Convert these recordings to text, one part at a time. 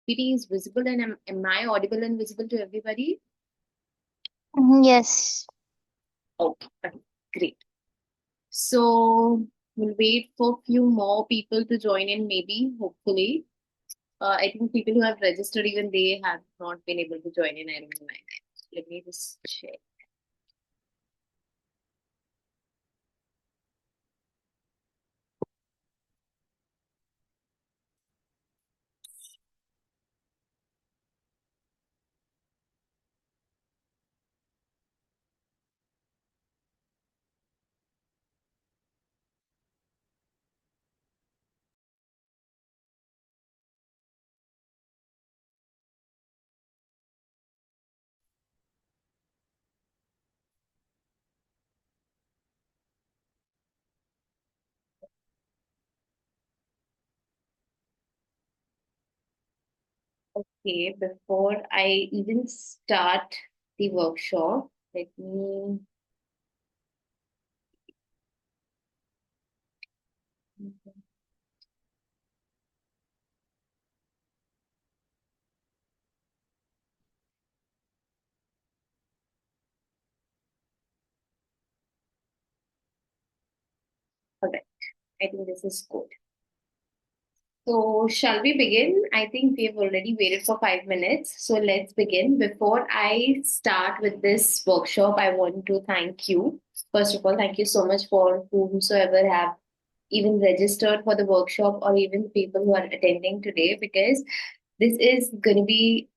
PPT is visible and am I audible and visible to everybody? Yes. Okay, great. So we'll wait for a few more people to join in, maybe, hopefully. I think people who have registered, even they have not been able to join in. I don't know why. Let me just check. Okay, before I even start the workshop, let me. Okay, I think this is good. So, shall we begin? I think we have already waited for 5 minutes. So, let's begin. Before I start with this workshop, I want to thank you. First of all, thank you so much for whomsoever have even registered for the workshop or even the people who are attending today, because this is going to be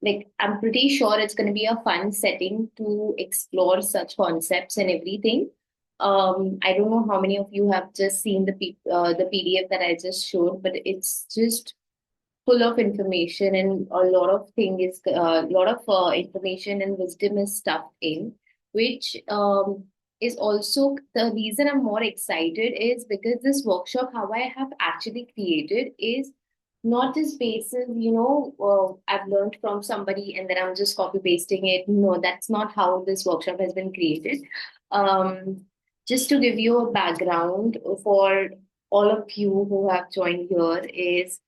like, I'm pretty sure it's going to be a fun setting to explore such concepts and everything. I don't know how many of you have just seen the PDF that I just showed, but it's just full of information, and a lot of information and wisdom is stuffed in, which is also the reason I'm more excited, is because this workshop, how I have actually created, is not just basis, I've learned from somebody and then I'm just copy pasting it. No, that's not how this workshop has been created. Um, just to give you a background for all of you who have joined here, is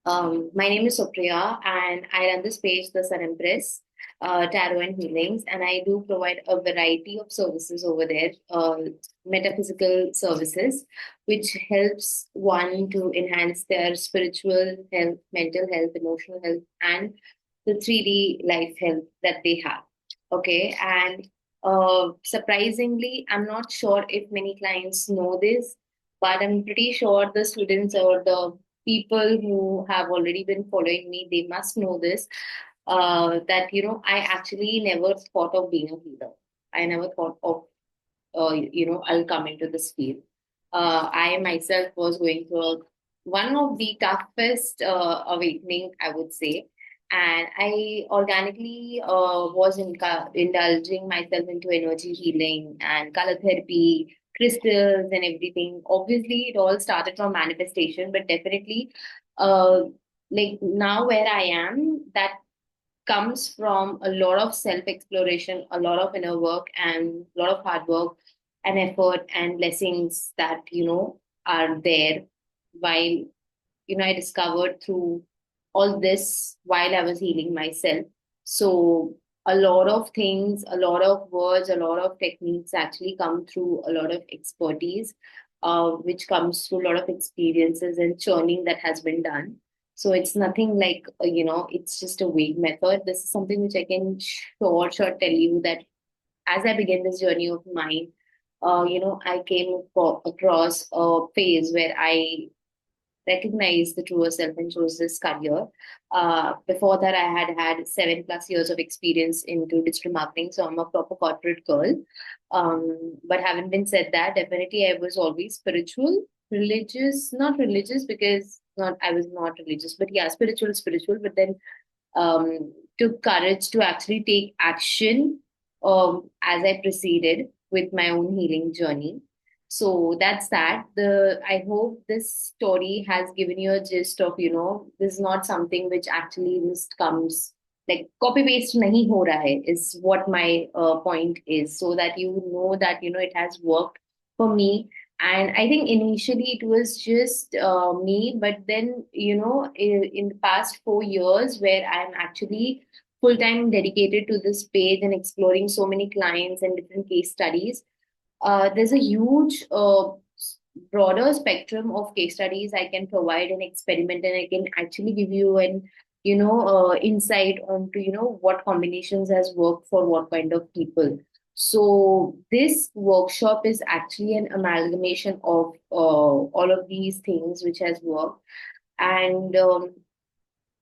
my name is Suprriya, and I run this page, the Sun Empress, Tarot and Healings, and I do provide a variety of services over there, metaphysical services, which helps one to enhance their spiritual health, mental health, emotional health, and the 3D life health that they have. Okay, and surprisingly, I'm not sure if many clients know this, but I'm pretty sure the students or the people who have already been following me, they must know this, that, I actually never thought of being a healer. I never thought of, I'll come into this field. I myself was going through one of the toughest awakening, I would say. And I organically was indulging myself into energy healing and color therapy, crystals, and everything. Obviously, it all started from manifestation, but definitely, uh, like now where I am, that comes from a lot of self exploration, a lot of inner work, and a lot of hard work and effort and blessings that, are there, while, I discovered through all this while I was healing myself. So, a lot of things, a lot of words, a lot of techniques actually come through a lot of expertise, which comes through a lot of experiences and churning that has been done. So it's nothing like, it's just a vague method. This is something which I can sure tell you that as I began this journey of mine, I came across a phase where I recognized the truer self and chose this career. Before that, I had had 7+ years of experience into digital marketing, so I'm a proper corporate girl. But having been said that, definitely I was always spiritual, religious, not religious because not I was not religious, but yeah, spiritual. But then took courage to actually take action as I proceeded with my own healing journey. So that's that. I hope this story has given you a gist of, this is not something which actually just comes like copy paste nahi ho raha hai, is what my point is, so that you know that, it has worked for me. And I think initially it was just me, but then, in the past 4 years, where I'm actually full time dedicated to this page and exploring so many clients and different case studies, there's a huge broader spectrum of case studies I can provide and experiment, and I can actually give you an insight onto what combinations has worked for what kind of people. So this workshop is actually an amalgamation of all of these things which has worked. And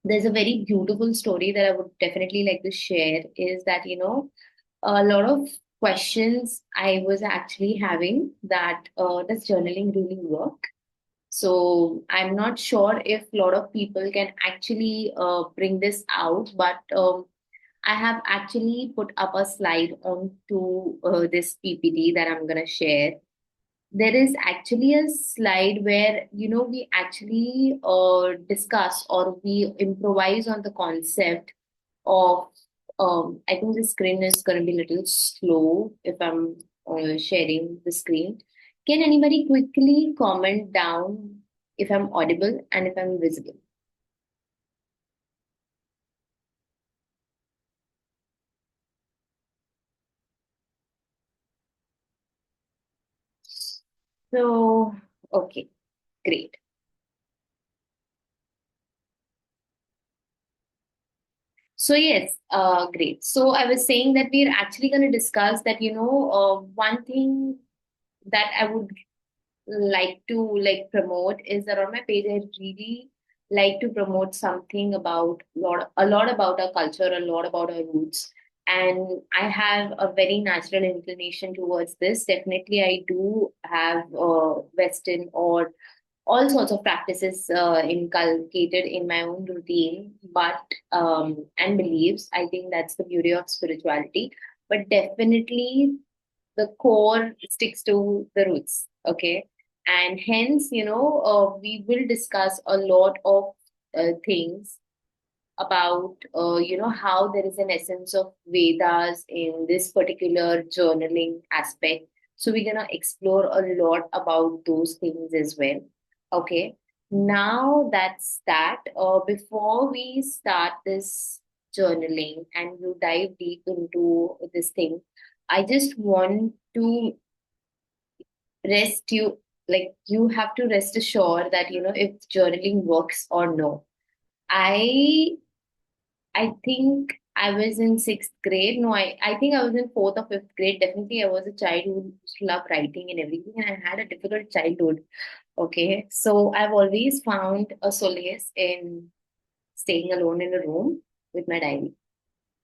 there's a very beautiful story that I would definitely like to share, is that a lot of questions I was actually having, that does journaling really work? So I'm not sure if a lot of people can actually bring this out, but I have actually put up a slide onto this PPT that I'm going to share. There is actually a slide where we actually discuss, or we improvise on the concept of I think the screen is going to be a little slow if I'm sharing the screen. Can anybody quickly comment down if I'm audible and if I'm visible? So, okay, great. So yes, great. So I was saying that we're actually going to discuss that, one thing that I would like to promote is that on my page I really like to promote something about a lot about our culture, a lot about our roots. And I have a very natural inclination towards this. Definitely I do have Western or all sorts of practices inculcated in my own routine, but and beliefs. I think that's the beauty of spirituality. But definitely the core sticks to the roots. Okay. And hence, we will discuss a lot of things about, how there is an essence of Vedas in this particular journaling aspect. So we're going to explore a lot about those things as well. Okay. Now that's that. Before we start this journaling and you dive deep into this thing, I just want to rest you, like you have to rest assured that if journaling works or no. I think I was in sixth grade. No, I think I was in fourth or fifth grade. Definitely, I was a child who used to love writing and everything, and I had a difficult childhood. Okay, so I've always found a solace in staying alone in a room with my diary.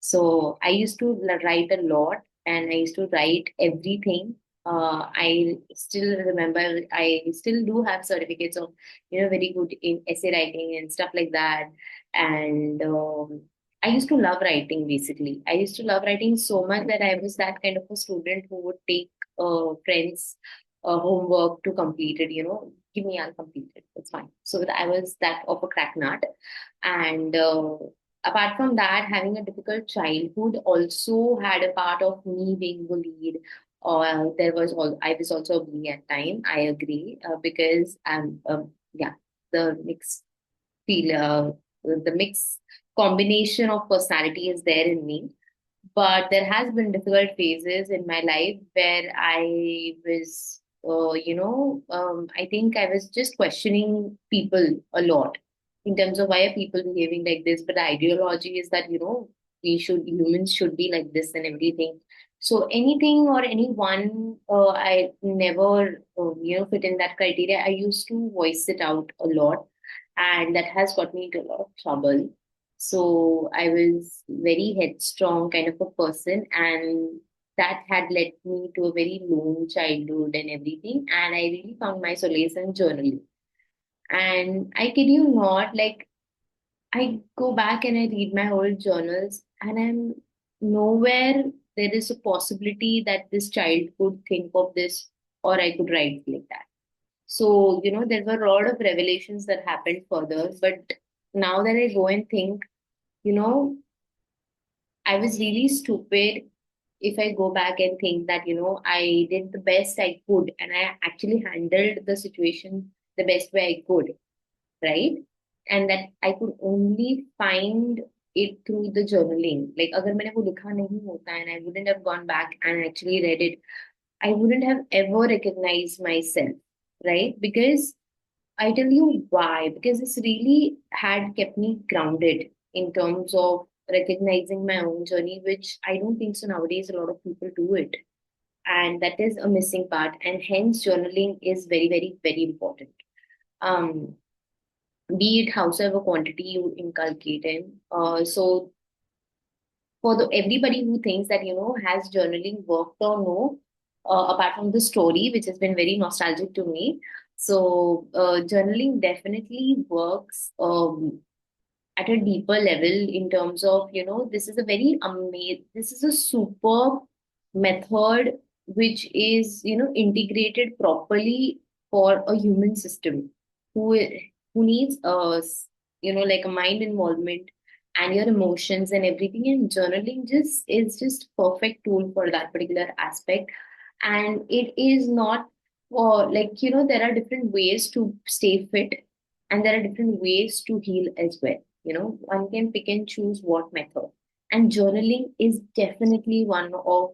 So I used to write a lot, and I used to write everything. I still remember, I still do have certificates of, very good in essay writing and stuff like that. And I used to love writing basically. I used to love writing so much that I was that kind of a student who would take friends' homework to complete it, give me, I'll complete it. It's fine. So that I was that of a crack nut. And apart from that, having a difficult childhood also had a part of me being bullied. There was all I was also a bully at time. I agree because yeah, the mixed the mixed combination of personality is there in me. But there has been difficult phases in my life where I was, I think I was just questioning people a lot in terms of why are people behaving like this. But the ideology is that, humans should be like this and everything. So anything or anyone, I never, fit in that criteria. I used to voice it out a lot, and that has got me into a lot of trouble. So I was very headstrong kind of a person, and that had led me to a very lone childhood and everything. And I really found my solace in journaling. And I kid you not, like I go back and I read my old journals, and I'm nowhere there is a possibility that this child could think of this, or I could write like that. So, there were a lot of revelations that happened further. But now that I go and think, you know, I was really stupid if I go back and think that, I did the best I could and I actually handled the situation the best way I could, right? And that I could only find it through the journaling. Like, अगर मैंने वो लिखा नहीं होता and I wouldn't have gone back and actually read it, I wouldn't have ever recognized myself, right? Because I tell you why. Because this really had kept me grounded in terms of recognizing my own journey, which I don't think so nowadays a lot of people do it. And that is a missing part. And hence, journaling is very, very, very important. Um, be it howsoever quantity you inculcate in. So for everybody who thinks that has journaling worked or no, apart from the story which has been very nostalgic to me, so journaling definitely works at a deeper level in terms of this is a very amazing, this is a super method which is integrated properly for a human system who who needs like a mind involvement and your emotions and everything, and journaling just is just perfect tool for that particular aspect. And it is not for, like, there are different ways to stay fit and there are different ways to heal as well. One can pick and choose what method, and journaling is definitely one of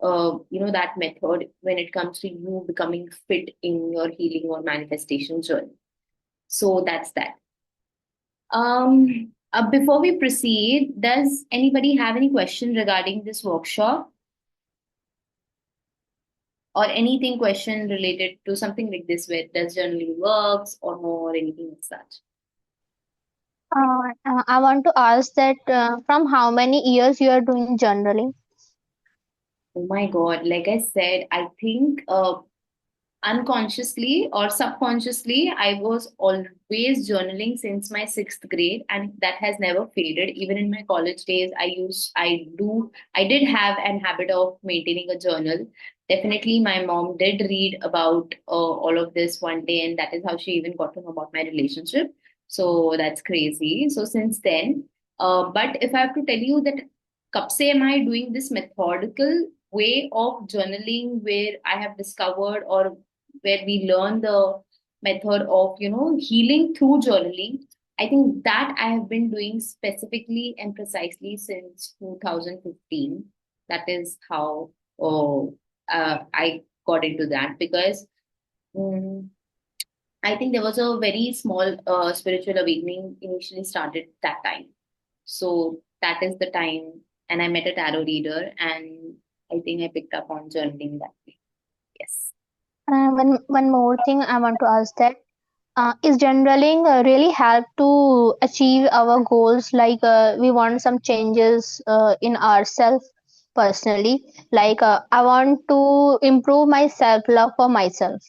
that method when it comes to you becoming fit in your healing or manifestation journey. So that's that. Before we proceed, does anybody have any question regarding this workshop or anything question related to something like this, where does journaling works or no, or anything like such? I want to ask that from how many years you are doing journaling? Oh my God, like I said, I think unconsciously or subconsciously, I was always journaling since my sixth grade, and that has never faded. Even in my college days, I did have an habit of maintaining a journal. Definitely, my mom did read about all of this one day, and that is how she even got to know about my relationship. So that's crazy. So since then, but if I have to tell you that, कब से am I doing this methodical way of journaling where I have discovered, or where we learn the method of healing through journaling, I think that I have been doing specifically and precisely since 2015. That is how I got into that, because um, I think there was a very small spiritual awakening initially started that time. So that is the time, and I met a tarot reader, and I think I picked up on journaling that way. Yes. One more thing I want to ask that is journaling really help to achieve our goals? Like we want some changes in ourselves personally. Like I want to improve my self love for myself.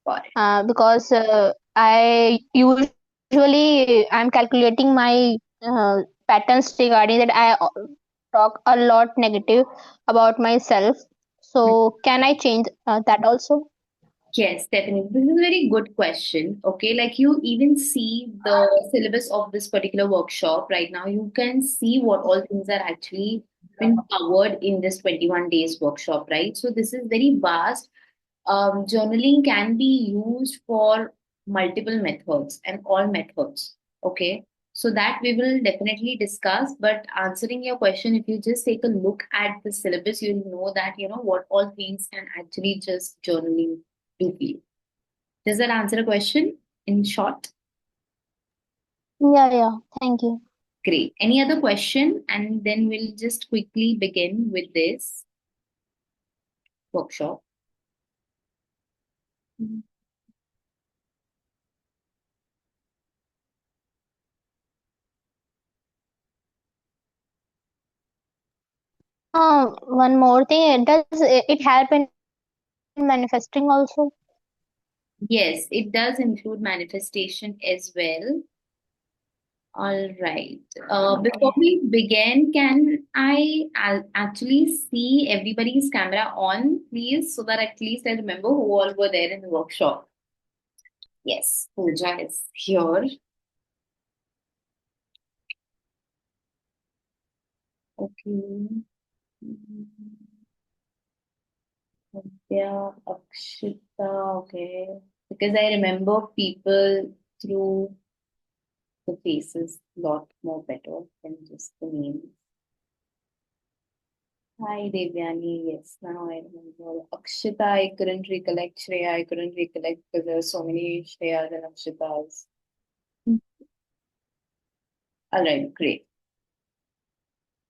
Got it. Because I usually I'm calculating my patterns regarding that. Talk a lot negative about myself. So can I change that also? Yes, definitely. This is a very good question. Okay, like you even see the syllabus of this particular workshop right now, you can see what all things are actually been covered in this 21 days workshop, right? So this is very vast. Journaling can be used for multiple methods and all methods. Okay, so that we will definitely discuss. But answering your question, if you just take a look at the syllabus, you'll know that what all things can actually just journaling do for you. Does that answer a question in short? Yeah. Thank you. Great. Any other question? And then we'll just quickly begin with this workshop. One more thing. Does it help in manifesting also? Yes, it does include manifestation as well. All right. Before we begin, can I actually see everybody's camera on, please, so that at least I remember who all were there in the workshop? Yes, Pooja is here. Okay. Yeah, Akshita, okay. Because I remember people through the faces a lot more better than just the names. Hi, Devyani. Yes, now I remember. Akshita, I couldn't recollect. Shreya, I couldn't recollect because there are so many Shreyas and Akshitas. All right, great.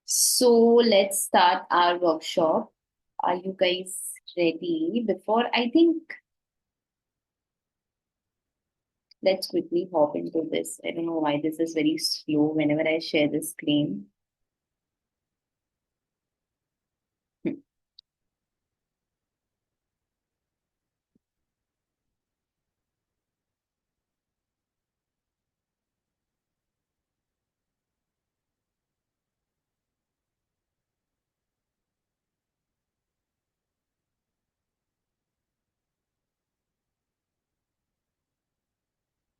So let's start our workshop. Are you guys ready? Before I think let's quickly hop into this. I don't know why this is very slow whenever I share the screen. Hmm.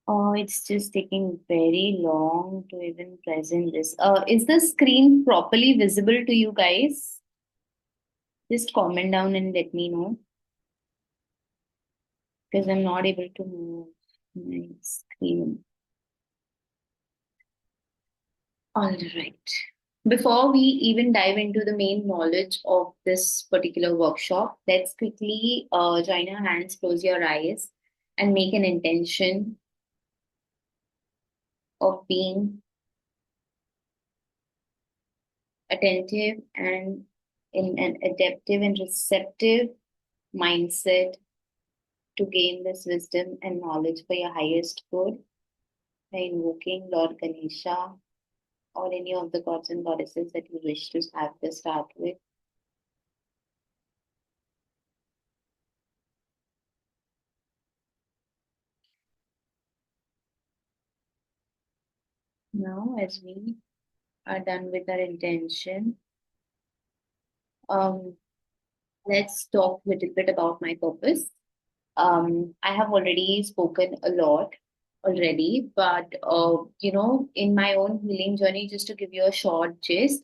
Oh, it's just taking very long to even present this. Is the screen properly visible to you guys? Just comment down and let me know because I'm not able to move my screen. All right. Before we even dive into the main knowledge of this particular workshop, let's quickly join our hands, close your eyes, and make an intention of being attentive and in an adaptive and receptive mindset to gain this wisdom and knowledge for your highest good by invoking Lord Ganesha or any of the gods and goddesses that you wish to have to start with. Now, as we are done with our intention, um, let's talk a little bit about my purpose. I have already spoken a lot already, but in my own healing journey, just to give you a short gist,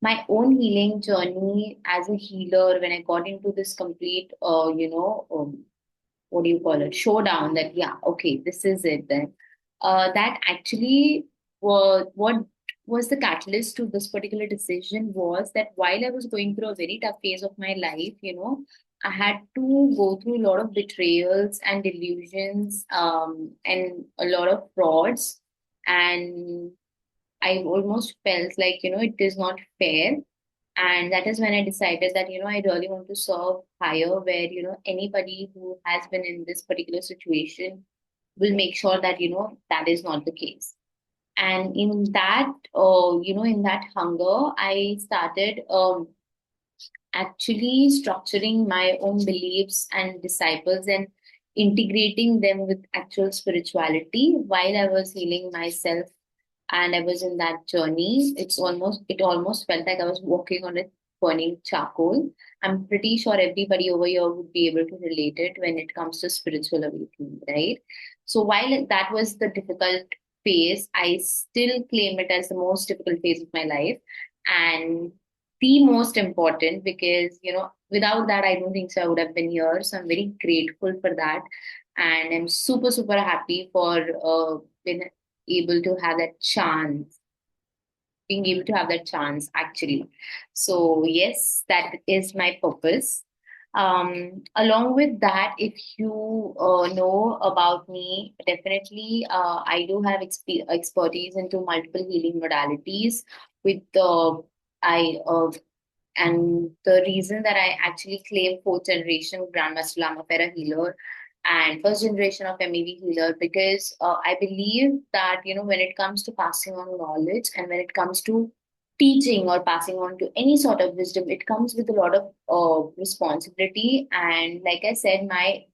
my own healing journey as a healer, when I got into this complete, what do you call it, showdown, that yeah, okay, this is it then. That actually was what was the catalyst to this particular decision was that while I was going through a very tough phase of my life, I had to go through a lot of betrayals and delusions, and a lot of frauds, and I almost felt like, it is not fair. And that is when I decided that, I really want to serve higher, where, anybody who has been in this particular situation will make sure that, that is not the case. And in that hunger, I started actually structuring my own beliefs and disciples and integrating them with actual spirituality while I was healing myself and I was in that journey. It almost felt like I was walking on a burning charcoal. I'm pretty sure everybody over here would be able to relate it when it comes to spiritual awakening, right? So while that was the difficult phase, I still claim it as the most difficult phase of my life and the most important because without that I don't think so I would have been here. So I'm very grateful for that, and I'm super super happy for being able to have that chance, being able to have that chance actually. So yes, that is my purpose. Along with that, if you know about me, definitely I do have expertise into multiple healing modalities with I and the reason that I actually claim fourth generation Grandmaster Lama Pera healer and first generation of MEV healer, because I believe that, when it comes to passing on knowledge and when it comes to teaching or passing on to any sort of wisdom, it comes with a lot of responsibility. And like I said, my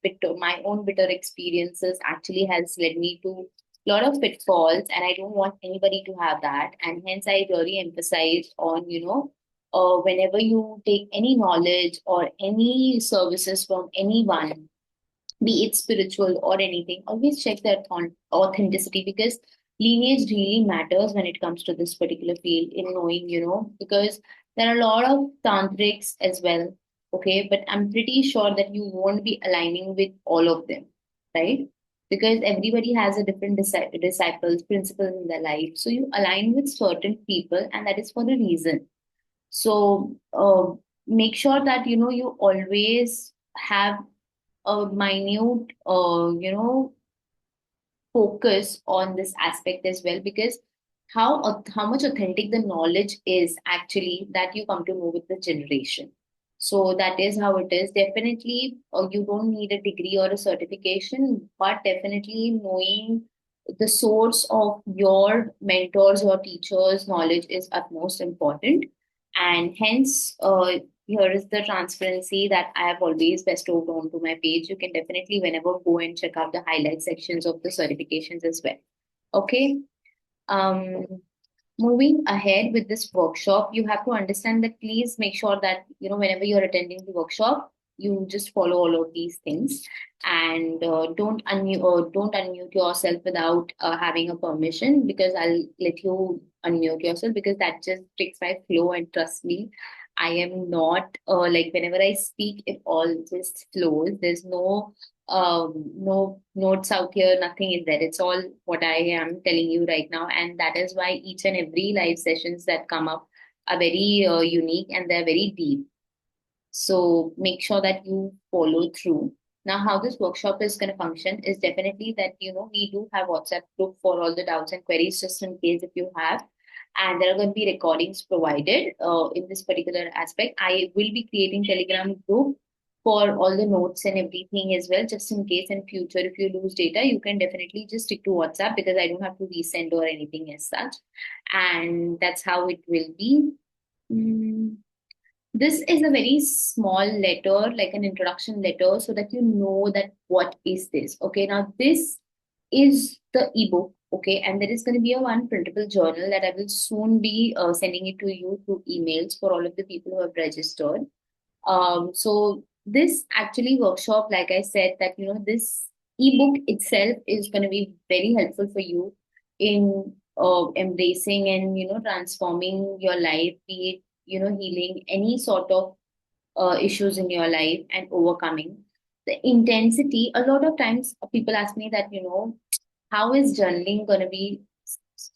own bitter experiences actually has led me to a lot of pitfalls, and I don't want anybody to have that. And hence, I really emphasize on, whenever you take any knowledge or any services from anyone, be it spiritual or anything, always check their authenticity, because lineage really matters when it comes to this particular field in knowing, because There are a lot of tantrics as well, okay, but I'm pretty sure that you won't be aligning with all of them, right? Because everybody has a different disciples, principles in their life. So you align with certain people, and that is for a reason. So make sure that you always have a minute, focus on this aspect as well, because how much authentic the knowledge is actually that you come to know with the generation. So that is how it is. Definitely, you don't need a degree or a certification, but definitely knowing the source of your mentors or teachers' knowledge is utmost important. And hence, here is the transparency that I have always bestowed onto my page. You can definitely, whenever, go and check out the highlight sections of the certifications as well. Okay. Um, Moving ahead with this workshop, you have to understand that please make sure that whenever you're attending the workshop, you just follow all of these things, and don't unmute yourself without having a permission, because I'll let you unmute yourself, because that just takes my flow, and trust me, I am not like, whenever I speak, it all just flows. There's no notes out here, nothing is there. It's all what I am telling you right now. And that is why each and every live sessions that come up are very unique, and they're very deep. So make sure that you follow through. Now, how this workshop is going to function is definitely that, we do have WhatsApp group for all the doubts and queries, just in case if you have. And there are going to be recordings provided in this particular aspect. I will be creating Telegram group for all the notes and everything as well, just in case in future, if you lose data, you can definitely just stick to WhatsApp, because I don't have to resend or anything as such. And that's how it will be. Mm. This is a very small letter, like an introduction letter, so that you know that what is this. Okay, now this is the ebook. Okay, and there is going to be a one printable journal that I will soon be sending it to you through emails for all of the people who have registered. So this actually workshop, like I said, that this ebook itself is going to be very helpful for you in embracing and transforming your life, be it healing any sort of issues in your life and overcoming the intensity. A lot of times, people ask me that how is journaling going to be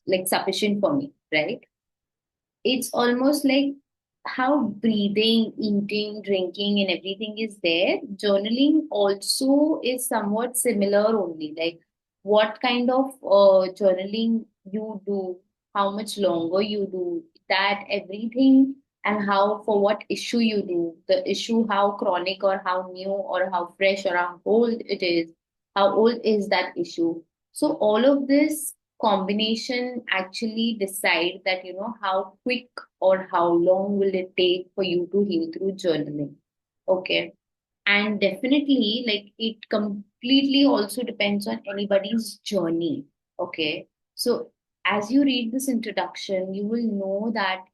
like sufficient for me, right? It's almost like how breathing, eating, drinking, and everything is there. Journaling also is somewhat similar only. Like what kind of journaling you do, how much longer you do, that everything, and how, for what issue you do, the issue, how chronic or how new or how fresh or how old it is, how old is that issue. So all of this combination actually decide that how quick or how long will it take for you to heal through journaling. Okay, and definitely, like, it completely also depends on anybody's journey. Okay, so as you read this introduction, you will know that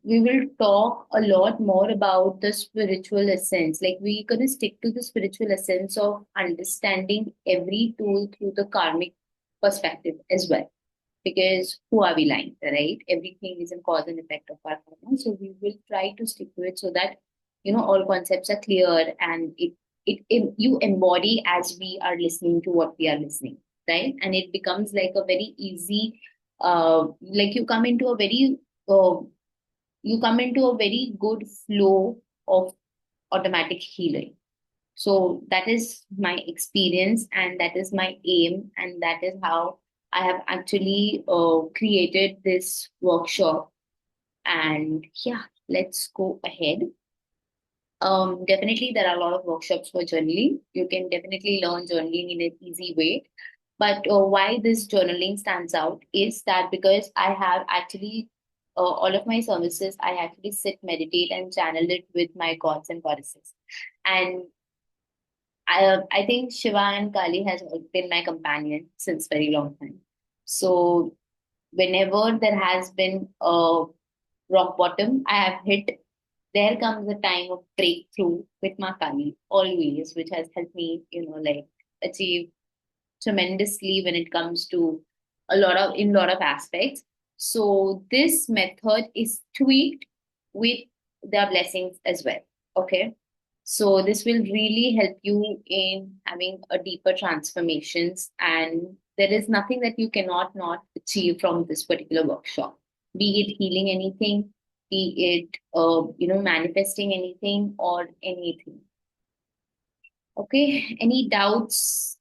we will talk a lot more about the spiritual essence. Like, we're going to stick to the spiritual essence of understanding every tool through the karmic perspective as well. Because who are we lying, right? Everything is in cause and effect of our karma. So we will try to stick to it, so that all concepts are clear, and it you embody as we are listening to what we are listening, right? And it becomes like a very easy, like uh, you come into a very good flow of automatic healing. So that is my experience, and that is my aim, and that is how I have actually created this workshop. And yeah, let's go ahead. Definitely, there are a lot of workshops for journaling. You can definitely learn journaling in an easy way. But why this journaling stands out is that because I have actually all of my services, I actually sit, meditate, and channel it with my gods and goddesses. And I think Shiva and Kali has been my companion since very long time. So whenever there has been a rock bottom I have hit, there comes a time of breakthrough with Ma Kali always, which has helped me, like, achieve tremendously when it comes to a lot of aspects. So this method is tweaked with the blessings as well. Okay. So this will really help you in having a deeper transformations, and there is nothing that you cannot not achieve from this particular workshop. Be it healing anything, be it manifesting anything or anything. Okay. Any doubts,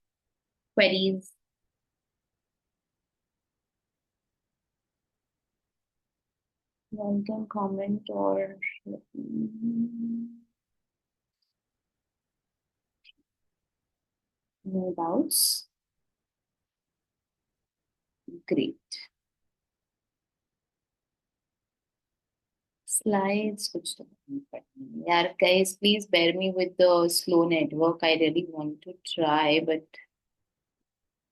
queries? One can comment or no doubts. Great. Slides. कुछ तो करना पड़ेगा. यार, guys, please bear me with the slow network. I really want to try, but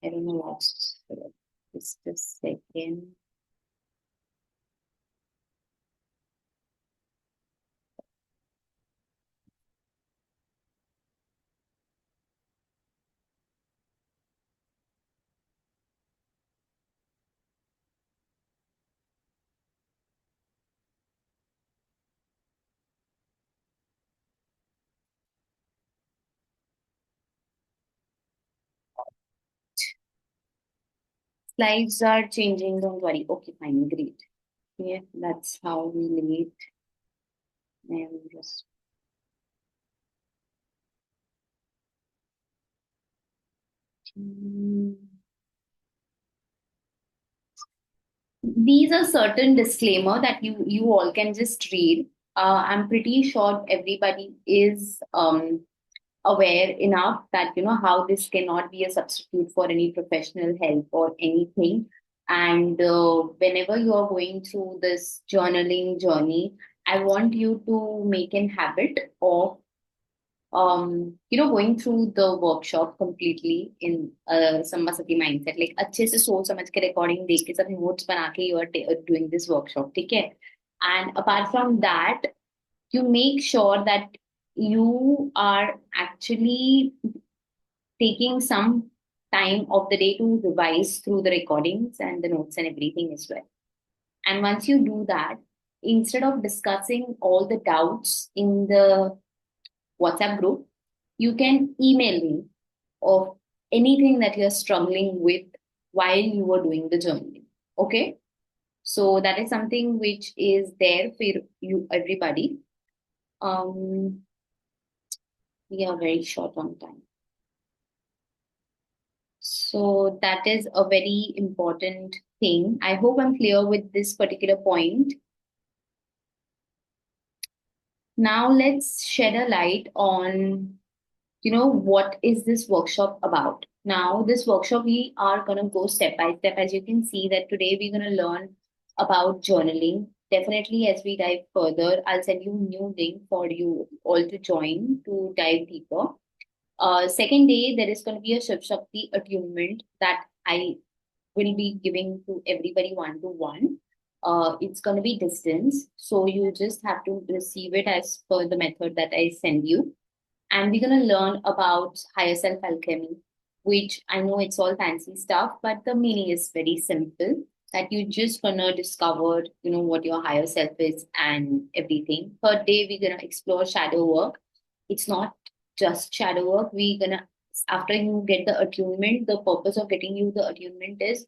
I don't know what's. Just a second. Slides are changing. Don't worry. Okay, fine, great. Yeah, that's how we lead. And just. Mm. These are certain disclaimer that you all can just read. I'm pretty sure everybody is aware enough that how this cannot be a substitute for any professional help or anything. And whenever you are going through this journaling journey, I want you to make an habit of going through the workshop completely in Sammasati mindset, like अच्छे से सोच समझ के recording देख के सब notes बना के you are doing this workshop, ठीक है? And apart from that, you make sure that you are actually taking some time of the day to revise through the recordings and the notes and everything as well. And once you do that, instead of discussing all the doubts in the WhatsApp group, you can email me of anything that you're struggling with while you are doing the journaling. Okay. So that is something which is there for you, everybody. We are very short on time. So that is a very important thing. I hope I'm clear with this particular point. Now let's shed a light on, what is this workshop about? Now, this workshop, we are going to go step by step. As you can see that today we're going to learn about journaling. Definitely, as we dive further, I'll send you a new link for you all to join to dive deeper. Second day, there is going to be a Shiv Shakti attunement that I will be giving to everybody one to one. It's going to be distance. So you just have to receive it as per the method that I send you. And we're going to learn about higher self alchemy, which I know it's all fancy stuff, but the meaning is very simple, that you just going to discover, what your higher self is and everything. Third day, we're going to explore shadow work. It's not just shadow work. We're going to, after you get the attunement, the purpose of getting you the attunement is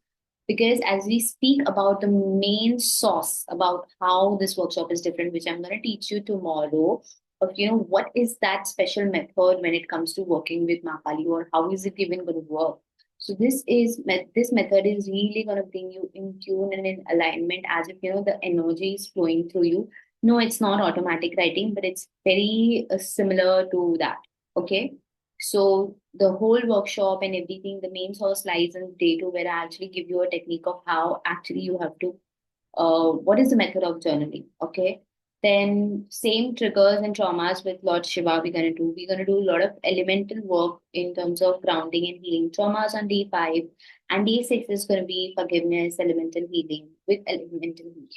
because as we speak about the main source about how this workshop is different, which I'm going to teach you tomorrow, of what is that special method when it comes to working with Maa Kaali, or how is it even going to work. So this method is really going to bring you in tune and in alignment, as if the energy is flowing through you. No, it's not automatic writing, but it's very similar to that. Okay. So the whole workshop and everything, the main source lies in day two, where I actually give you a technique of how actually you have to, what is the method of journaling. Okay. Then same triggers and traumas with Lord Shiva we're gonna do. We're gonna do a lot of elemental work in terms of grounding and healing traumas on day 5. And day 6 is gonna be forgiveness, elemental healing with elemental healing.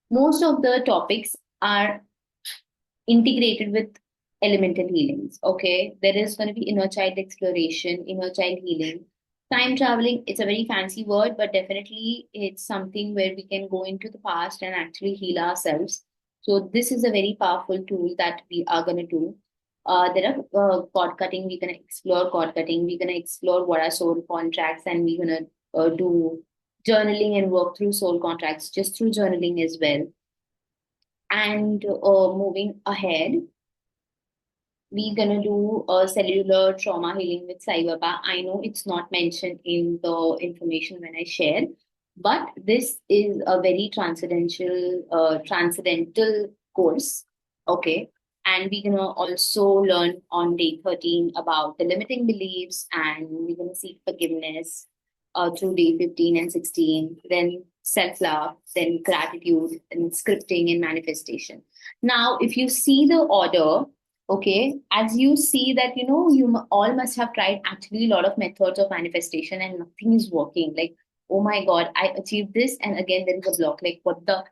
Most of the topics are integrated with elemental healings. Okay. There is going to be inner child exploration, inner child healing. Time traveling, it's a very fancy word, but definitely it's something where we can go into the past and actually heal ourselves. So this is a very powerful tool that we are going to do. There are cord cutting. We're going to explore cord cutting. We're going to explore what are soul contracts, and we're going to do journaling and work through soul contracts just through journaling as well. And moving ahead, we're gonna do a cellular trauma healing with Sai Baba. I know it's not mentioned in the information when I share, but this is a very transcendental course. Okay. And we're gonna also learn on day 13 about the limiting beliefs, and we're gonna seek forgiveness through day 15 and 16, then self-love, then gratitude, then scripting and manifestation. Now, if you see the order, okay, as you see that, all must have tried actually a lot of methods of manifestation and nothing is working. Like, oh my God, I achieved this and again there is a block. Like, what the,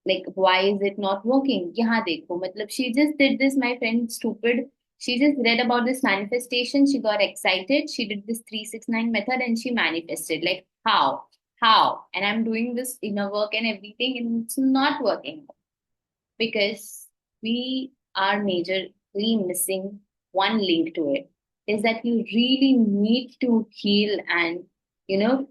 like, why is it not working? Yahan dekho, matlab, she just did this, my friend, stupid. She just read about this manifestation. She got excited. She did this 369 method and she manifested. Like, how? How? And I'm doing this inner work and everything and it's not working because we are majorly missing one link to it, is that you really need to heal and you know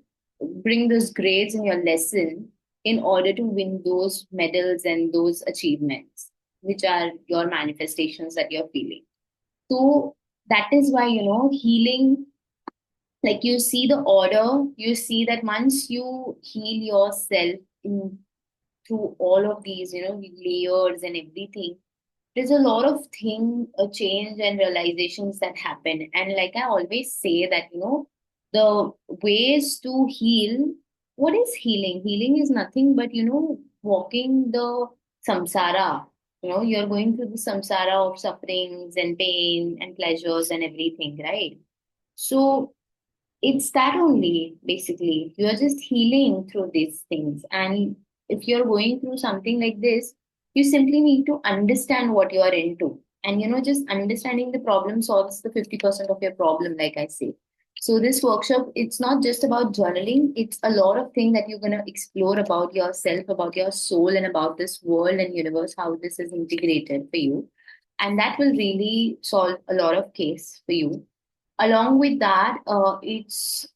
bring those grades in your lesson in order to win those medals and those achievements, which are your manifestations that you're feeling. So that is why healing, like, you see the order, you see that once you heal yourself in through all of these layers and everything, there's a lot of change and realizations that happen. And like I always say that the ways to heal, what is healing? Healing is nothing but walking the samsara. You're going through the samsara of sufferings and pain and pleasures and everything, right? So it's that only, basically. You're just healing through these things. And if you're going through something like this, you simply need to understand what you are into. And just understanding the problem solves the 50% of your problem, like I say. So this workshop, it's not just about journaling, it's a lot of things that you're gonna explore about yourself, about your soul, and about this world and universe, how this is integrated for you. And that will really solve a lot of case for you. Along with that, it's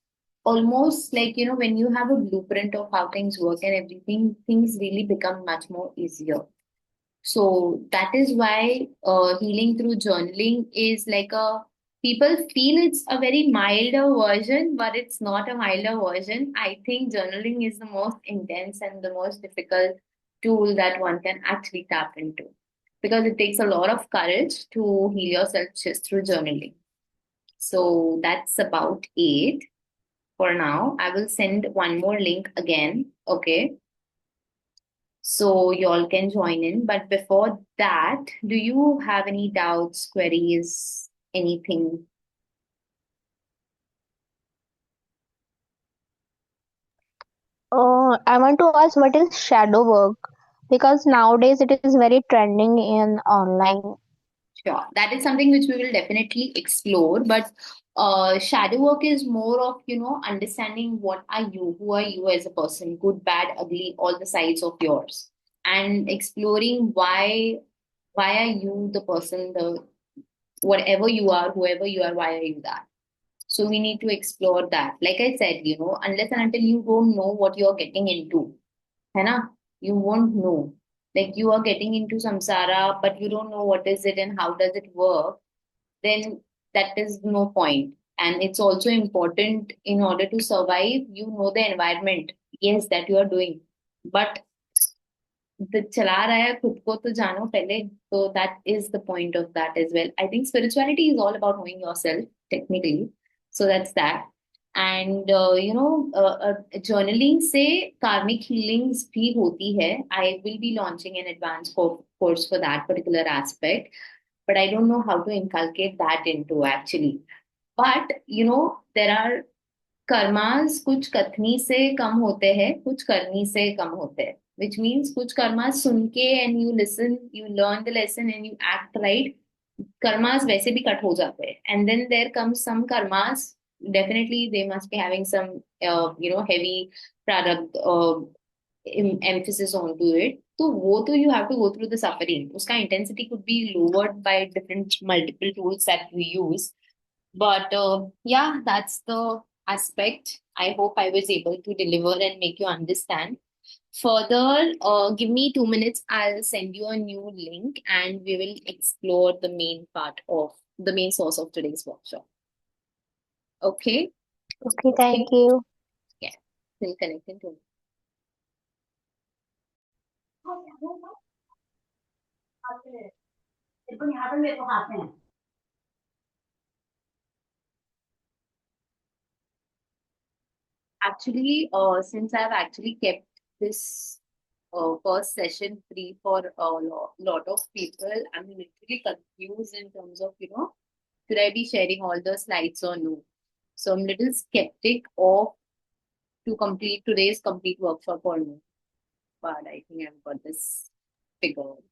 almost like when you have a blueprint of how things work and everything, things really become much more easier. So that is why healing through journaling is like a, people feel it's a very milder version, but it's not a milder version. I think journaling is the most intense and the most difficult tool that one can actually tap into, because it takes a lot of courage to heal yourself just through journaling. So that's about it for now. I will send one more link again. Okay. So y'all can join in. But before that, do you have any doubts, queries, anything? I want to ask, what is shadow work? Because nowadays it is very trending in online. Sure. That is something which we will definitely explore. But shadow work is more of, understanding what are you, who are you as a person, good, bad, ugly, all the sides of yours. And exploring why are you the person, the whatever you are, whoever you are, why are you that? So we need to explore that. Like I said, unless and until you don't know what you're getting into, है ना? You won't know. Like, you are getting into samsara, but you don't know what is it and how does it work, then that is no point. And it's also important, in order to survive, the environment, yes, that you are doing. But the चला रहा है खुद को तो जानो पहले. So that is the point of that as well. I think spirituality is all about knowing yourself technically. So that's that. And journaling से karmic healings भी होती है. I will be launching an advanced course for that particular aspect, but I don't know how to inculcate that into actually. But there are karmas, कुछ कथनी से कम होते हैं, कुछ करनी से कम होते हैं, which means कुछ कर्मास सुन के and you listen, you learn the lesson and you act right, karmas वैसे भी कट हो जाते हैं. And then there comes some karmas definitely they must be having some, heavy product emphasis onto it. So वो तो you have to go through the suffering. उसका intensity could be lowered by different multiple tools that we use. But yeah, that's the aspect. I hope I was able to deliver and make you understand. Further, give me 2 minutes. I'll send you a new link and we will explore the main part of the main source of today's workshop. Okay? Okay, thank you. Yeah. We'll connect in 2 minutes. Actually, since I've actually kept this first session free for a lot of people, I'm literally confused in terms of, should I be sharing all the slides or no? So I'm little skeptic of to complete today's complete workshop or no. But I think I've got this figured.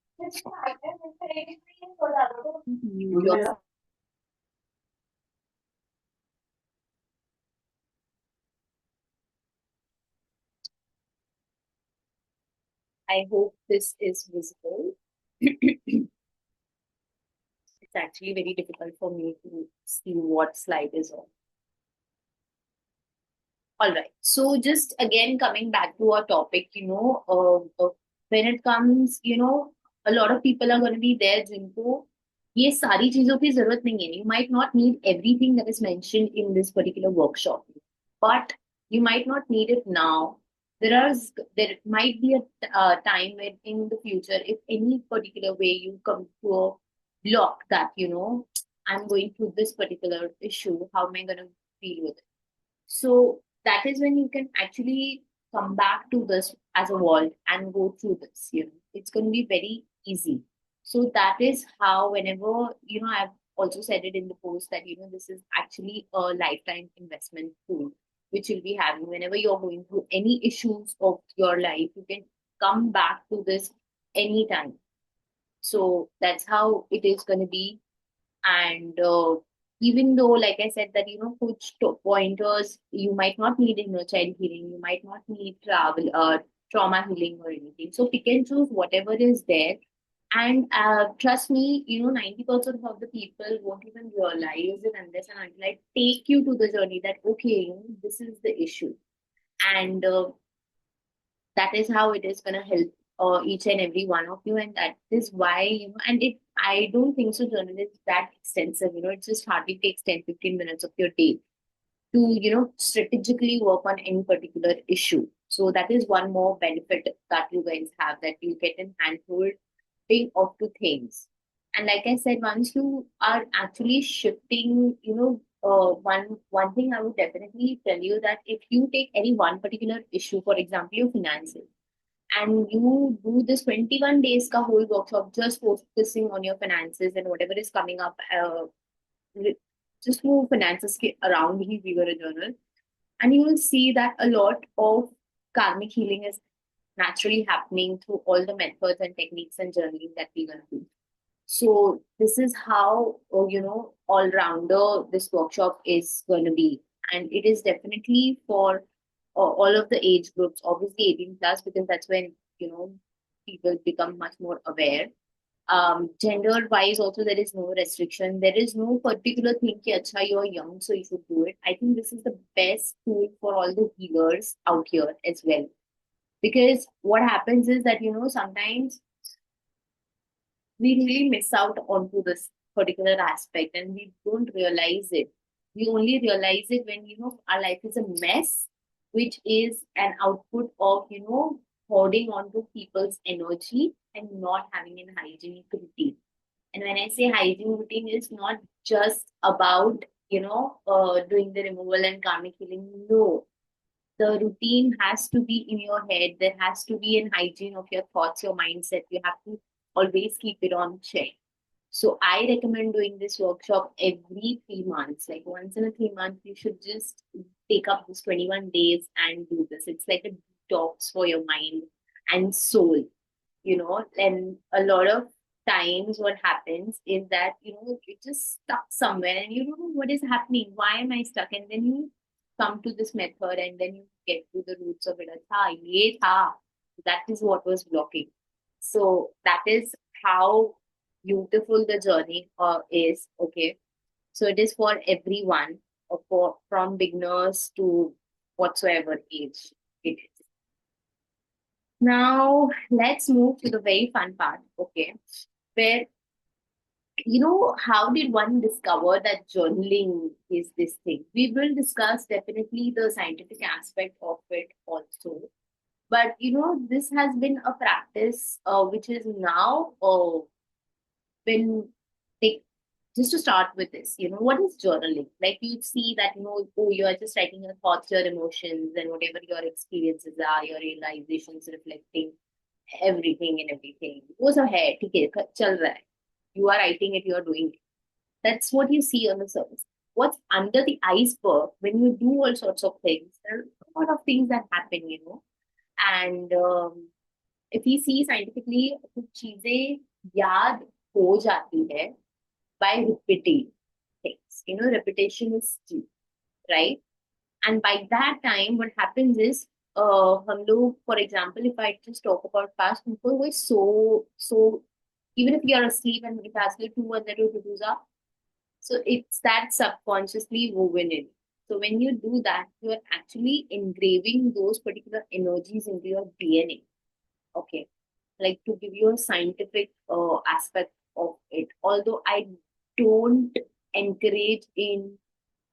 I hope this is visible. It's actually very difficult for me to see what slide is on. All right. So just again coming back to our topic, when it comes, a lot of people are going to be there जिनको ये सारी चीजों की जरूरत नहीं है. You might not need everything that is mentioned in this particular workshop, but you might not need it now. There might be a time when in the future, if any particular way you come to a block that I'm going through this particular issue, how am I going to deal with it? So that is when you can actually come back to this as a wall and go through this. It's going to be very easy. So that is how, whenever, I've also said it in the post that, this is actually a lifetime investment tool, which you'll be having whenever you're going through any issues of your life. You can come back to this anytime. So that's how it is going to be. And even though, like I said, that coach pointers, you might not need inner child healing, you might not need trauma healing or anything. So pick and choose whatever is there. And trust me, 90% of the people won't even realize it unless and until I take you to the journey that, okay, this is the issue. And that is how it is going to help each and every one of you. And that is why, and I don't think so journal is that extensive. It just hardly takes 10-15 minutes of your day to, strategically work on any particular issue. So that is one more benefit that you guys have, that you get in handhold of to things. And like I said, once you are actually shifting, one thing I would definitely tell you, that if you take any one particular issue, for example, your finances, and you do this 21 days ka whole workshop just focusing on your finances and whatever is coming up, just move finances around he bigger a journal, and you will see that a lot of karmic healing is naturally happening through all the methods and techniques and journaling that we're going to do. So this is how, all rounder this workshop is going to be. And it is definitely for all of the age groups, obviously 18 plus, because that's when, people become much more aware. Gender wise also, there is no restriction. There is no particular thing ki, acha, you're young, so you should do it. I think this is the best tool for all the healers out here as well. Because what happens is that, sometimes we really miss out onto this particular aspect and we don't realize it. We only realize it when, our life is a mess, which is an output of, holding on to people's energy and not having an hygienic routine. And when I say hygiene routine, it's not just about, doing the removal and karmic healing. No, the routine has to be in your head. There has to be an hygiene of your thoughts, your mindset. You have to always keep it on check. So I recommend doing this workshop every 3 months. Like once in a 3 months, you should just take up this 21 days and do this. It's like a detox for your mind and soul, and a lot of times what happens is that, it just stuck somewhere and you don't know what is happening. Why am I stuck? And then you come to this method and then you get to the roots of it. Acha, ye tha. That is what was blocking. So that is how beautiful the journey is. Okay. So it is for everyone, from beginners to whatsoever age it is. Now let's move to the very fun part. Okay. Where, how did one discover that journaling is this thing? We will discuss definitely the scientific aspect of it also. But, this has been a practice which is now been take just to start with this, what is journaling? Like you see that, oh, you are just writing your thoughts, your emotions, and whatever your experiences are, your realizations, reflecting everything and everything. वो सब है, ठीक है, चल रहा है. You are writing it, you are doing it. That's what you see on the surface. What's under the iceberg, when you do all sorts of things, there are a lot of things that happen. And if we see scientifically, कुछ चीजें याद हो जाती है by repeating things. Repetition is key, right? And by that time, what happens is, हम लोग, for example, if I just talk about past people who is so, even if you are asleep and if I ask you two and the two are, so it's that subconsciously woven in. So when you do that, you are actually engraving those particular energies into your DNA. Okay. Like, to give you a scientific aspect of it. Although I don't encourage in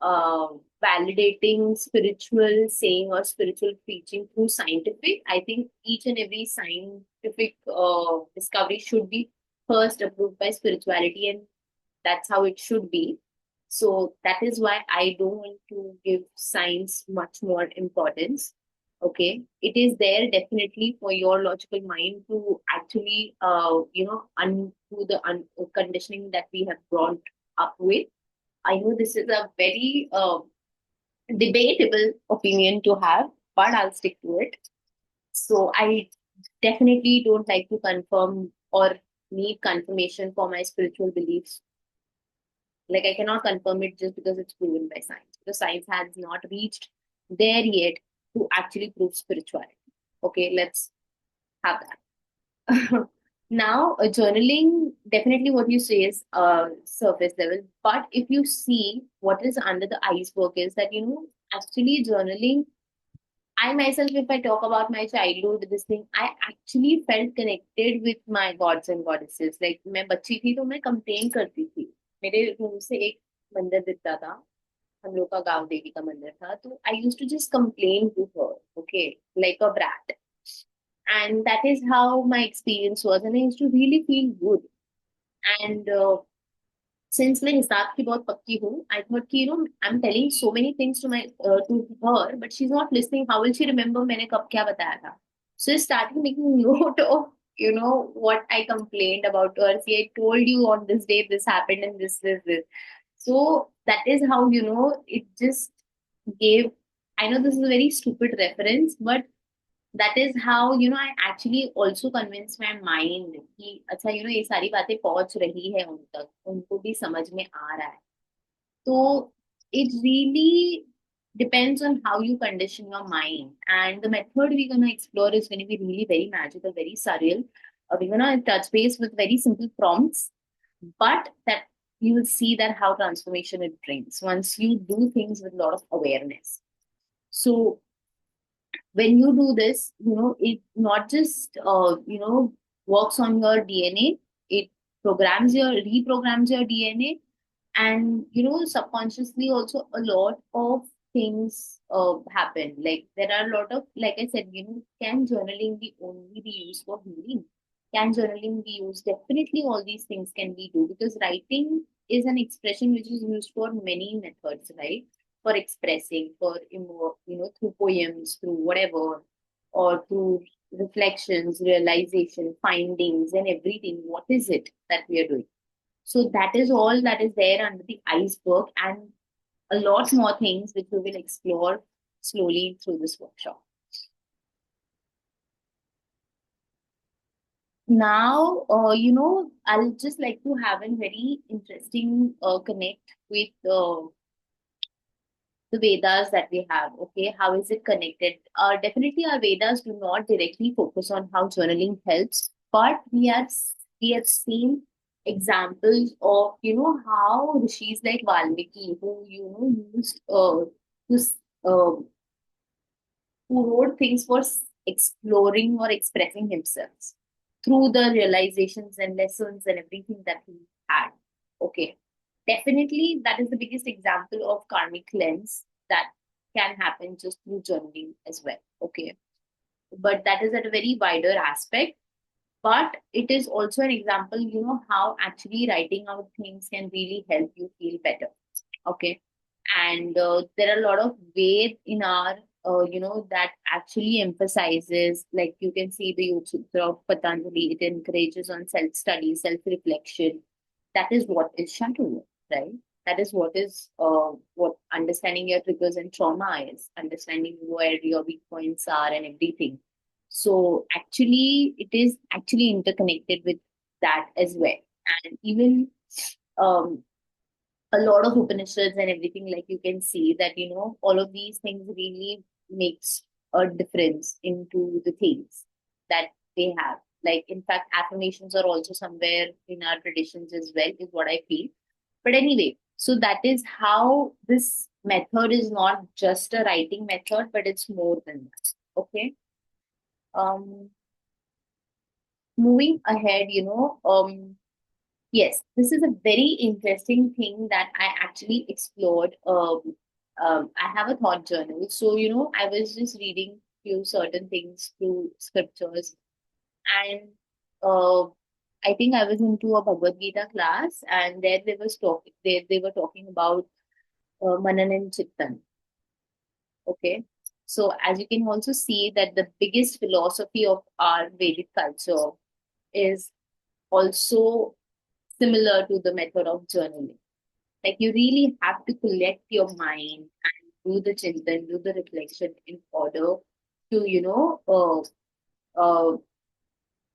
uh, validating spiritual saying or spiritual preaching through scientific. I think each and every scientific discovery should be first approved by spirituality, and that's how it should be. So that is why I don't want to give science much more importance. Okay, it is there definitely for your logical mind to actually, undo the conditioning that we have brought up with. I know this is a very debatable opinion to have, but I'll stick to it. So I definitely don't like to confirm or need confirmation for my spiritual beliefs. Like, I cannot confirm it just because it's proven by science. Because science has not reached there yet to actually prove spirituality. Okay, let's have that. Now, journaling, definitely what you say is surface level. But if you see what is under the iceberg is that, actually journaling, I myself, if I talk about my childhood, this thing, I actually felt connected with my gods and goddesses. Like, मैं बच्ची थी तो मैं complain करती थी. मेरे room से एक मंदिर दिखता था. हम लोग का गांव देवी का मंदिर था. तो I used to just complain to her, okay, like a brat. And that is how my experience was. And I used to really feel good. And since मैं हिसाब की बहुत पक्की हूँ, I thought कि, I'm telling so many things to her, but she's not listening. How will she remember मैंने कब क्या बताया था? So I started making note of, what I complained about her. See, I told you on this day this happened and this. So that is how, it just gave. I know this is a very stupid reference, but that is how, I actually also convinced my mind कि अच्छा, ये सारी बातें पहुंच रही है उन तक, उनको भी समझ में आ रहा है. तो it really depends on how you condition your mind, and the method we're going to explore is going to be really very magical, very surreal. We're going to touch base with very simple prompts, but that you will see that how transformation it brings once you do things with a lot of awareness. So when you do this, it not just works on your DNA, it reprograms your DNA, and subconsciously also a lot of things happen. Like, there are a lot of, like I said, can journaling be only be used for healing? Can journaling be used? Definitely, all these things can be do, because writing is an expression which is used for many methods, right? For expressing, for through poems, through whatever, or through reflections, realization, findings, and everything. What is it that we are doing? So that is all that is there under the iceberg, and a lot more things which we will explore slowly through this workshop. Now, I'll just like to have a very interesting connect with the Vedas that we have. Okay, how is it connected? Definitely, our Vedas do not directly focus on how journaling helps, but we have seen examples of how rishis like Valmiki, who used to uh, who wrote things for exploring or expressing himself through the realizations and lessons and everything that he had. Okay. Definitely, that is the biggest example of karmic cleanse that can happen just through journaling as well. Okay. But that is at a very wider aspect. But it is also an example, how actually writing out things can really help you feel better. Okay. And there are a lot of ways in our that actually emphasizes, like you can see the Yoga Sutra of Patanjali. It encourages on self study, self reflection. That is what is shadow, right? That is what understanding your triggers and trauma is, understanding where your weak points are and everything. So actually it is actually interconnected with that as well. And even um, a lot of Upanishads and everything, like you can see that, all of these things really makes a difference into the things that they have. Like, in fact, affirmations are also somewhere in our traditions as well, is what I feel. But anyway, so that is how this method is not just a writing method, but it's more than that. Okay. Um, Moving ahead, yes, this is a very interesting thing that I actually explored. I have a thought journal. So, I was just reading few certain things through scriptures, and uh, I think I was into a Bhagavad Gita class, and there they were talking about Manan and Chittan. Okay. So as you can also see that the biggest philosophy of our Vedic culture is also similar to the method of journaling. Like you really have to collect your mind and do the chintan, do the reflection in order to,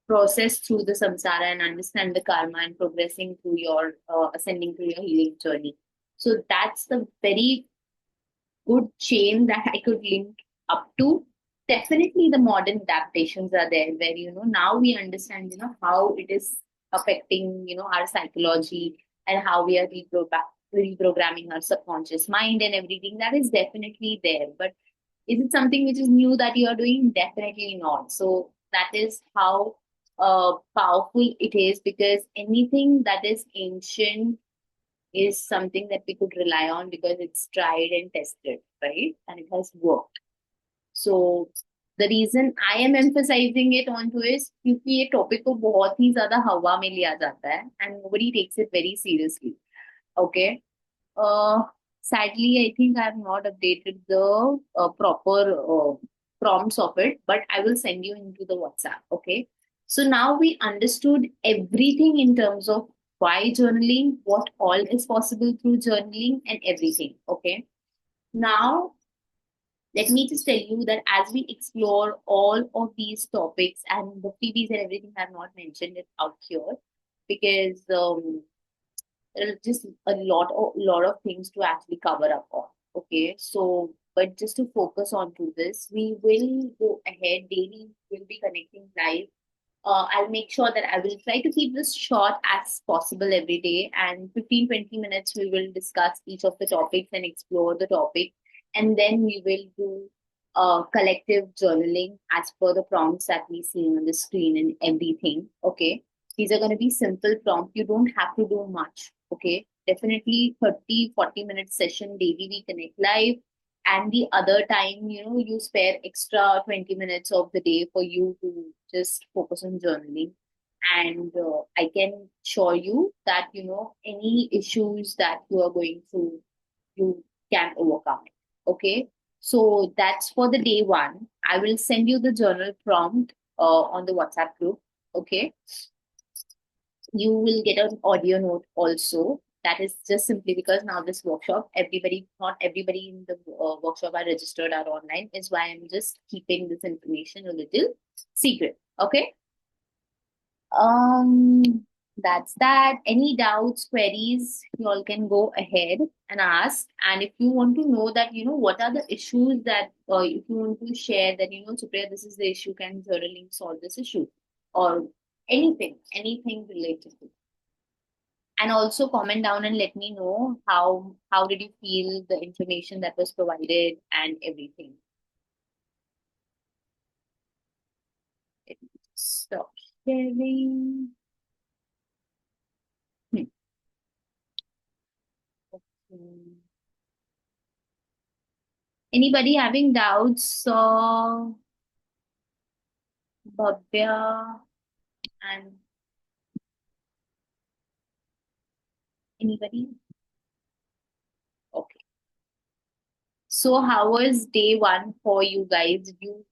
process through the samsara and understand the karma and progressing through your, ascending through your healing journey. So that's the very good chain that I could link up to. Definitely the modern adaptations are there where, now we understand, how it is affecting, our psychology and how we are reprogramming our subconscious mind and everything. That is definitely there. But is it something which is new that you are doing? Definitely not. So that is how powerful it is, because anything that is ancient is something that we could rely on because it's tried and tested, right? And it has worked. So the reason I am emphasizing it onto is क्योंकि ये topic को बहुत ही ज़्यादा हवा में लिया जाता है and nobody takes it very seriously. Okay. Uh, Sadly, I think I have not updated the proper prompts of it, but I will send you into the WhatsApp. Okay. So now we understood everything in terms of why journaling, what all is possible through journaling, and everything. Okay. Now, let me just tell you that as we explore all of these topics, and the freebies and everything, I have not mentioned it out here because there are just a lot of things to actually cover up on. Okay, so but just to focus on to this, we will go ahead daily. We'll be connecting live. I'll make sure that I will try to keep this short as possible every day, and 15-20 minutes we will discuss each of the topics and explore the topic, and then we will do collective journaling as per the prompts that we see on the screen and everything. Okay, these are going to be simple prompts. You don't have to do much. Okay, definitely 30-40 minute session daily. We connect live, and the other time, you spare extra 20 minutes of the day for you to just focus on journaling. And I can assure you that, any issues that you are going through, you can overcome it. Okay. So that's for the day one. I will send you the journal prompt on the WhatsApp group. Okay. You will get an audio note also. That is just simply because now this workshop, not everybody in the workshop are registered or online, is why I'm just keeping this information a little secret. Okay. That's that. Any doubts, queries, you all can go ahead and ask. And if you want to know that, what are the issues that, if you want to share that, Supriya, this is the issue, can journaling solve this issue? Or anything related to. And also comment down and let me know how did you feel the information that was provided and everything. Let me stop sharing. Hmm. Okay. Anybody having doubts? Bhavya and anybody? Okay. So how was day one for you guys? Do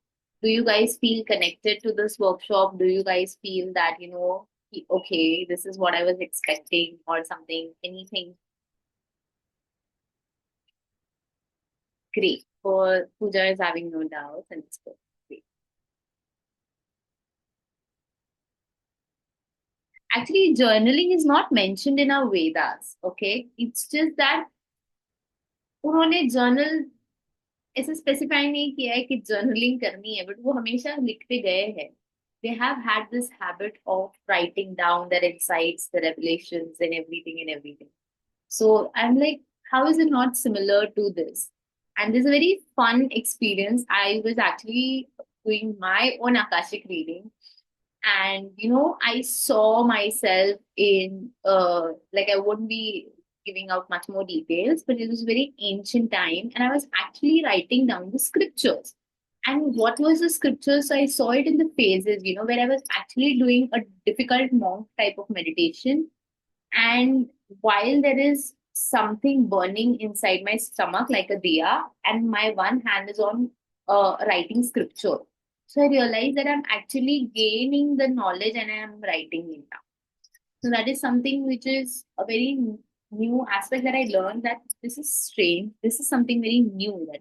you guys feel connected to this workshop? Do you guys feel that, okay, this is what I was expecting or something? Anything great? For Pooja is having no doubts and it's good. Great. Actually, journaling is not mentioned in our Vedas, okay? It's just that उन्होंने journal ऐसे specify नहीं किया है कि journaling करनी है but वो हमेशा लिखते गए हैं they have had this habit of writing down their insights, the revelations, and everything. So I'm like, how is it not similar to this? And this is a very fun experience. I was actually doing my own Akashic reading, and I saw myself in like I wouldn't be giving out much more details, but it was very ancient time and I was actually writing down the scriptures. And what was the scriptures? So I saw it in the phases, where I was actually doing a difficult monk type of meditation, and while there is something burning inside my stomach like a diya, and my one hand is on writing scripture. So I realized that I'm actually gaining the knowledge and I'm writing it down. So that is something which is a very new aspect that I learned, that this is strange. This is something very new that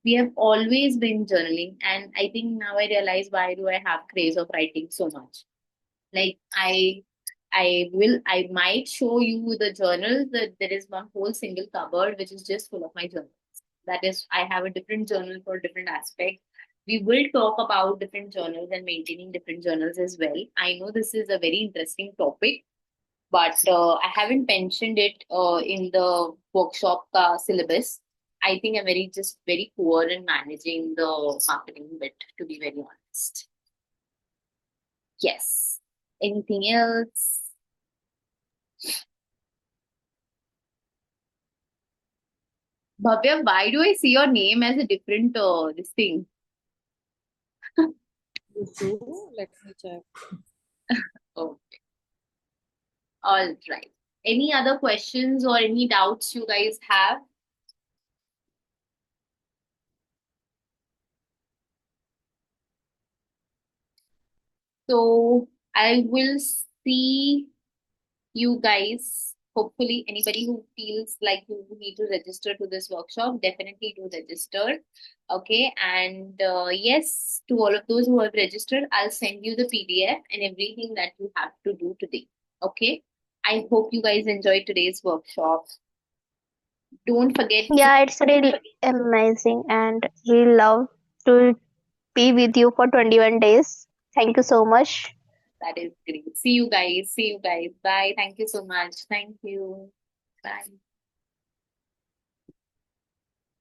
we have always been journaling. And I think now I realize why do I have craze of writing so much. Like I might show you the journals. That there is one whole single cupboard which is just full of my journals. That is, I have a different journal for different aspects. We will talk about different journals and maintaining different journals as well. I know this is a very interesting topic, but I haven't mentioned it in the workshop syllabus. I think I'm very poor in managing the marketing bit, to be very honest. Yes. Anything else? Bhavya, why do I see your name as a different this thing? You too? Let me check. Oh, all right. Any other questions or any doubts you guys have? So I will see you guys. Hopefully, anybody who feels like you need to register to this workshop, definitely do register. Okay. And yes, to all of those who have registered, I'll send you the PDF and everything that you have to do today. Okay. I hope you guys enjoyed today's workshop. Don't forget to, Yeah, it's really amazing, and we love to be with you for 21 days. Thank you so much. that is great. See you guys. See you guys. Bye. Thank you so much. Thank you. Bye.